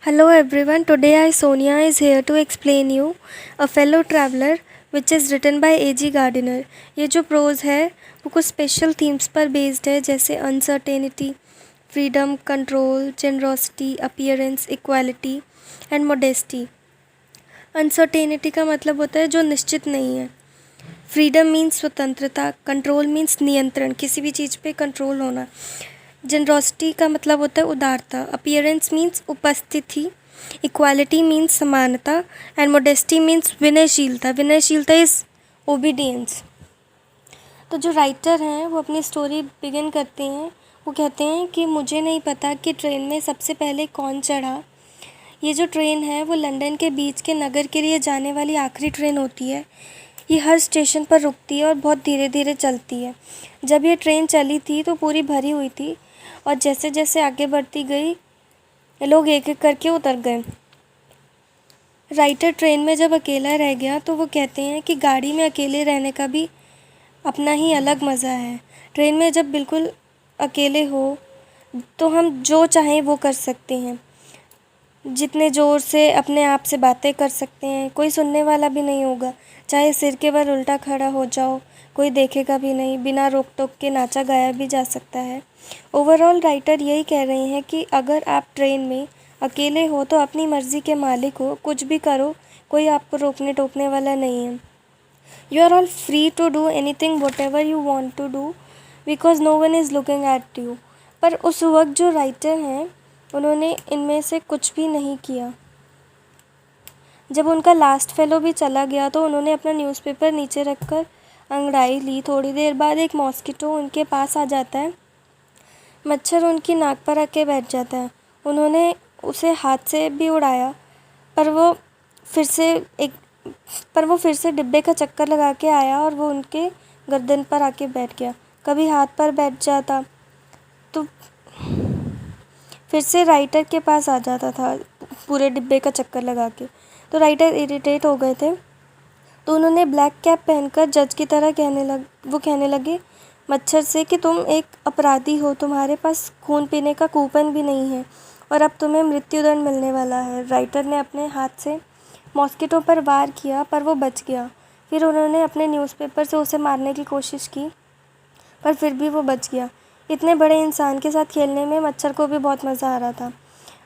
Hello everyone, today I Sonia is here to explain you A Fellow Traveler which is written by A.G. Gardiner। ये जो pros है वो कुछ special themes पर based है, जैसे uncertainty, freedom, control, generosity, appearance, equality and modesty. Uncertainty का मतलब होता है जो निश्चित नहीं है। फ्रीडम मीन्स स्वतंत्रता, कंट्रोल मीन्स नियंत्रण, किसी भी चीज़ पे कंट्रोल होना। जेनरोसिटी का मतलब होता है उदारता, अपीयरेंस मीन्स उपस्थिति, इक्वालिटी मीन्स समानता एंड मोडेस्टी मीन्स विनयशीलता। विनयशीलता इज़ ओबीडियंस। तो जो राइटर हैं वो अपनी स्टोरी बिगिन करते हैं। वो कहते हैं कि मुझे नहीं पता कि ट्रेन में सबसे पहले कौन चढ़ा। ये जो ट्रेन है वो लंदन के बीच के नगर के लिए जाने वाली आखिरी ट्रेन होती है। ये हर स्टेशन पर रुकती है और बहुत धीरे धीरे चलती है। जब ये ट्रेन चली थी तो पूरी भरी हुई थी और जैसे जैसे आगे बढ़ती गई लोग एक एक करके उतर गए। राइटर ट्रेन में जब अकेला रह गया तो वो कहते हैं कि गाड़ी में अकेले रहने का भी अपना ही अलग मज़ा है। ट्रेन में जब बिल्कुल अकेले हो तो हम जो चाहें वो कर सकते हैं। जितने ज़ोर से अपने आप से बातें कर सकते हैं, कोई सुनने वाला भी नहीं होगा। चाहे सिर के बल उल्टा खड़ा हो जाओ, कोई देखेगा भी नहीं। बिना रोक टोक के नाचा गाया भी जा सकता है। ओवरऑल राइटर यही कह रहे हैं कि अगर आप ट्रेन में अकेले हो तो अपनी मर्ज़ी के मालिक हो, कुछ भी करो, कोई आपको रोकने टोकने वाला नहीं है। You are all free to do anything whatever you want to do because no one is looking at you. पर उस वक्त जो राइटर हैं उन्होंने इनमें से कुछ भी नहीं किया। जब उनका लास्ट फेलो भी चला गया तो उन्होंने अपना न्यूज़पेपर नीचे रखकर अंगड़ाई ली। थोड़ी देर बाद एक मॉस्किटो उनके पास आ जाता है। मच्छर उनकी नाक पर आके बैठ जाता है। उन्होंने उसे हाथ से भी उड़ाया पर वो फिर से डिब्बे का चक्कर लगा के आया और वो उनके गर्दन पर आके बैठ गया। कभी हाथ पर बैठ जाता तो फिर से राइटर के पास आ जाता था पूरे डिब्बे का चक्कर लगा के। तो राइटर इरिटेट हो गए थे तो उन्होंने ब्लैक कैप पहनकर जज की तरह कहने लगे मच्छर से कि तुम एक अपराधी हो, तुम्हारे पास खून पीने का कूपन भी नहीं है और अब तुम्हें मृत्युदंड मिलने वाला है। राइटर ने अपने हाथ से मॉस्किटो पर वार किया पर वो बच गया। फिर उन्होंने अपने न्यूज़पेपर से उसे मारने की कोशिश की पर फिर भी वो बच गया। इतने बड़े इंसान के साथ खेलने में मच्छर को भी बहुत मज़ा आ रहा था।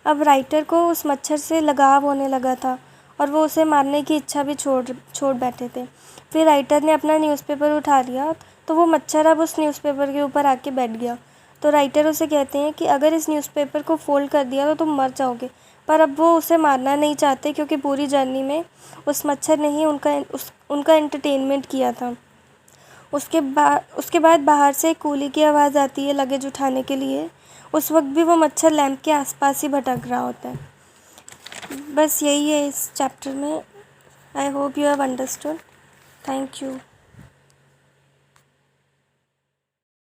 अब राइटर को उस मच्छर से लगाव होने लगा था और वो उसे मारने की इच्छा भी छोड़ बैठे थे। फिर राइटर ने अपना न्यूज़पेपर उठा लिया तो वो मच्छर अब उस न्यूज़पेपर के ऊपर आके बैठ गया। तो राइटर उसे कहते हैं कि अगर इस न्यूज़पेपर को फोल्ड कर दिया तो तुम मर जाओगे। पर अब वो उसे मारना नहीं चाहते क्योंकि पूरी जर्नी में उस मच्छर ने ही उनका एंटरटेनमेंट किया था। उसके बाद बाहर से एक कूली की आवाज़ आती है लगेज उठाने के लिए। उस वक्त भी वो मच्छर लैंप के आसपास ही भटक रहा होता है। बस यही है इस चैप्टर में। I hope you have understood. Thank you.